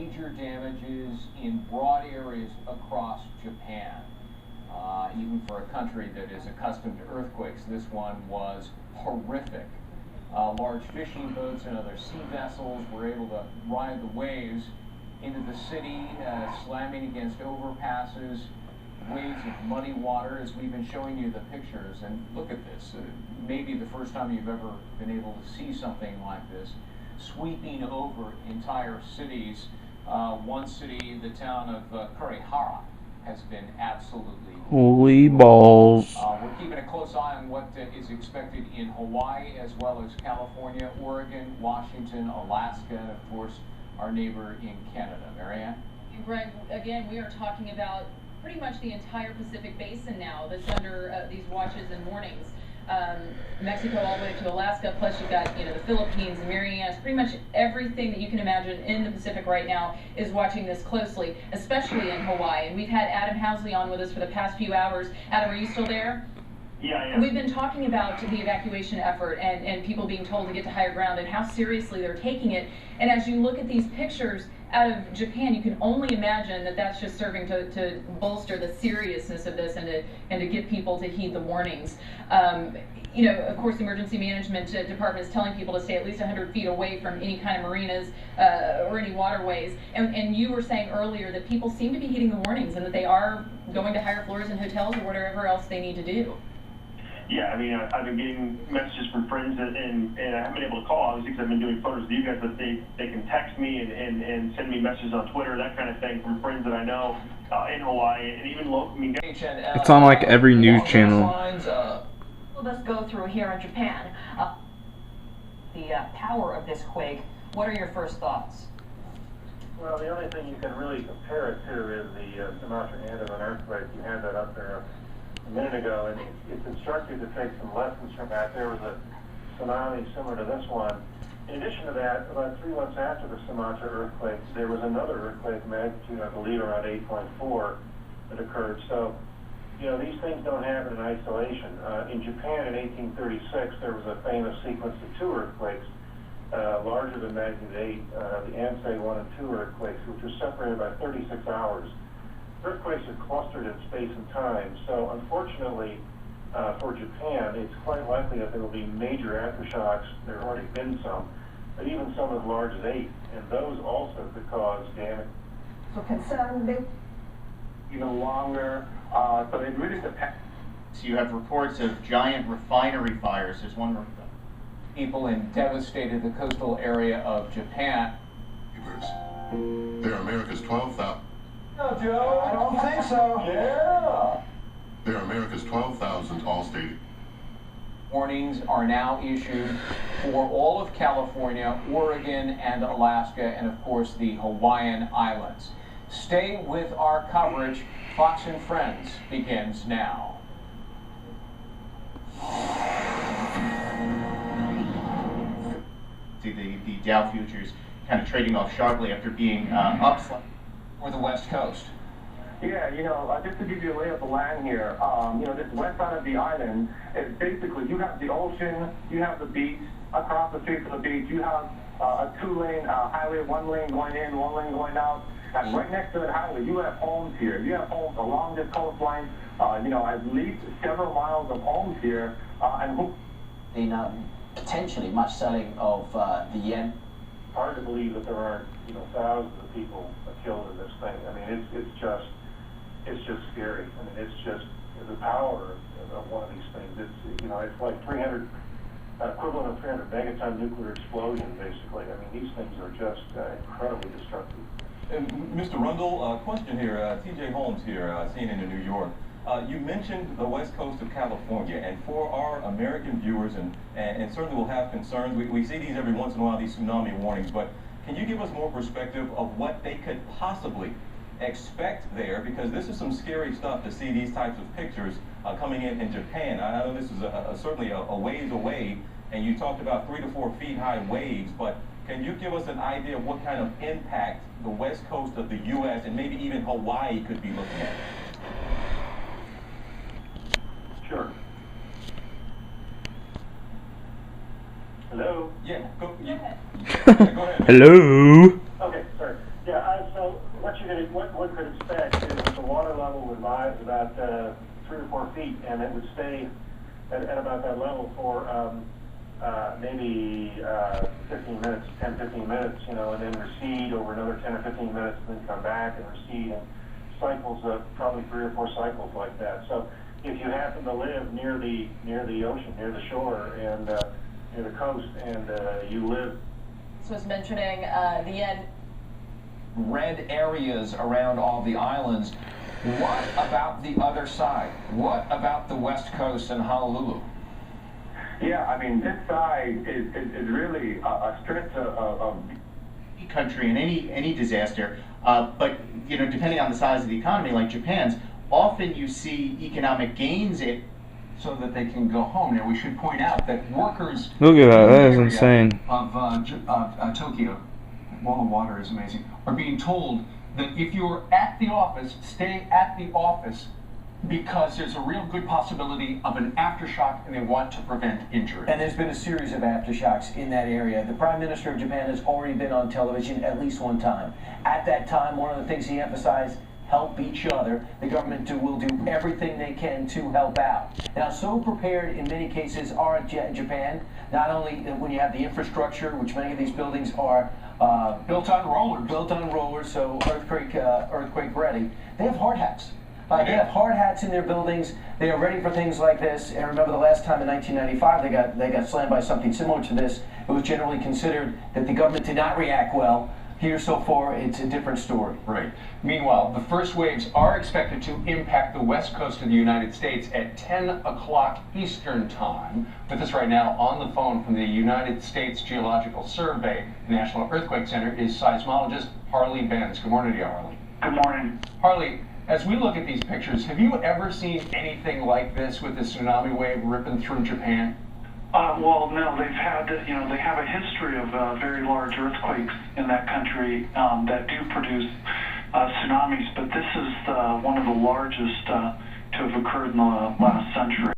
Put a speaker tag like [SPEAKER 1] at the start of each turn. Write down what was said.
[SPEAKER 1] major damages in broad areas across Japan. Even for a country that is accustomed to earthquakes, this one was horrific. Large fishing boats and other sea vessels were able to ride the waves into the city, slamming against overpasses, waves of muddy water, as we've been showing you the pictures. And look at this, maybe the first time you've ever been able to see something like this, sweeping over entire cities. One city, the town of Kurihara, has been absolutely
[SPEAKER 2] holy balls.
[SPEAKER 1] We're keeping a close eye on what is expected in Hawaii, as well as California, Oregon, Washington, Alaska, and of course our neighbor in Canada. Marianne?
[SPEAKER 3] And Greg, again, we are talking about pretty much the entire Pacific Basin now that's under these watches and warnings. Mexico all the way to Alaska, plus you've got the Philippines and Marianas. Pretty much everything that you can imagine in the Pacific right now is watching this closely, especially in Hawaii. And we've had Adam Housley on with us for the past few hours. Adam, are you still there?
[SPEAKER 4] Yeah, I am.
[SPEAKER 3] We've been talking about the evacuation effort and people being told to get to higher ground and how seriously they're taking it. And as you look at these pictures out of Japan, you can only imagine that that's just serving to bolster the seriousness of this and to get people to heed the warnings. Of course, the emergency management department is telling people to stay at least 100 feet away from any kind of marinas or any waterways. And you were saying earlier that people seem to be heeding the warnings and that they are going to higher floors in hotels or whatever else they need to do.
[SPEAKER 4] Yeah, I mean, I've been getting messages from friends, and I haven't been able to call, obviously, because I've been doing photos with you guys, but they can text me and send me messages on Twitter, that kind of thing, from friends that I know in Hawaii, and even locally.
[SPEAKER 2] It's on like every news channel.
[SPEAKER 5] All of us go through here in Japan. The power of this quake, what are your first thoughts?
[SPEAKER 6] Well, the only thing you can really compare it to is the Sumatra Andaman earthquake. You had that up there a minute ago, and it's instructive to take some lessons from that. There was a tsunami similar to this one. In addition to that, about 3 months after the Sumatra earthquake, there was another earthquake magnitude, I believe, around 8.4 that occurred. So, these things don't happen in isolation. In Japan in 1836, there was a famous sequence of 2 earthquakes, larger than magnitude 8, the Ansei 1 and 2 earthquakes, which were separated by 36 hours. Earthquakes are clustered in space and time, so unfortunately for Japan, it's quite likely that there will be major aftershocks. There have already been some, but even some as large as 8, and those also could cause damage.
[SPEAKER 5] So concern
[SPEAKER 1] Even longer, so it really depends. You have reports of giant refinery fires. There's one people in devastated the coastal area of Japan.
[SPEAKER 7] They're America's 12,000.
[SPEAKER 8] No, Joe, I don't think so. Yeah.
[SPEAKER 7] They're America's 12,000 all-state.
[SPEAKER 1] Warnings are now issued for all of California, Oregon, and Alaska, and of course the Hawaiian Islands. Stay with our coverage. Fox and Friends begins now. See the Dow futures kind of trading off sharply after being up for the West Coast.
[SPEAKER 9] Yeah, just to give you a lay of the land here, this west side of the island is basically, you have the ocean, you have the beach, across the street from the beach, you have a 2-lane highway, 1 lane going in, 1 lane going out, and right next to that highway, you have homes here. You have homes along this coastline, at least several miles of homes here, and
[SPEAKER 10] potentially much selling of the yen.
[SPEAKER 6] Hard to believe that there aren't, thousands of people killed in this thing. I mean, it's just scary. I mean, it's just the power of one of these things. It's like 300, equivalent of 300 megaton nuclear explosion, basically. I mean, these things are just incredibly destructive.
[SPEAKER 11] Mr. Rundle, question here. T.J. Holmes here, CNN in New York. You mentioned the west coast of California, and for our American viewers, and certainly will have concerns, we see these every once in a while, these tsunami warnings, but can you give us more perspective of what they could possibly expect there? Because this is some scary stuff to see these types of pictures coming in Japan. I know this is certainly a ways away, and you talked about 3 to 4 feet high waves, but can you give us an idea of what kind of impact the west coast of the U.S. and maybe even Hawaii could be looking at?
[SPEAKER 6] Sure. Hello?
[SPEAKER 11] Yeah, go ahead.
[SPEAKER 2] Hello?
[SPEAKER 6] Okay, sorry. Yeah, at that level for maybe 15 minutes, 10, 15 minutes, you know, and then recede over another 10 or 15 minutes, and then come back and recede, and cycles of probably 3 or 4 cycles like that. So if you happen to live near the ocean, near the shore, and near the coast, and you live.
[SPEAKER 5] This was mentioning the end.
[SPEAKER 1] Red areas around all the islands. What about the other side? What about the West Coast and Honolulu?
[SPEAKER 9] Yeah, I mean, this side is really a stretch of
[SPEAKER 12] country in any disaster, but you know, depending on the size of the economy, like Japan's, often you see economic gains
[SPEAKER 1] so that they can go home. Now, we should point out that workers
[SPEAKER 2] Look at that. That is insane.
[SPEAKER 1] Of Tokyo, well, the water is amazing, are being told that if you're at the office, stay at the office, because there's a real good possibility of an aftershock, and they want to prevent injury.
[SPEAKER 13] And there's been a series of aftershocks in that area. The Prime Minister of Japan has already been on television at least one time. At that time, one of the things he emphasized, help each other. The government will do everything they can to help out. Now, so prepared in many cases are Japan, not only when you have the infrastructure, which many of these buildings are
[SPEAKER 1] built on
[SPEAKER 13] rollers, so earthquake ready. They have hard hats. They have hard hats in their buildings. They are ready for things like this. And remember the last time in 1995 they got slammed by something similar to this. It was generally considered that the government did not react well. Here so far, it's a different story.
[SPEAKER 1] Right. Meanwhile, the first waves are expected to impact the west coast of the United States at 10 o'clock Eastern Time. With us right now on the phone from the United States Geological Survey National Earthquake Center is seismologist Harley Benz. Good morning to you, Harley.
[SPEAKER 4] Good morning.
[SPEAKER 1] Harley, as we look at these pictures, have you ever seen anything like this with the tsunami wave ripping through Japan?
[SPEAKER 14] Well, no, they have a history of very large earthquakes in that country that do produce tsunamis, but this is one of the largest to have occurred in the last century.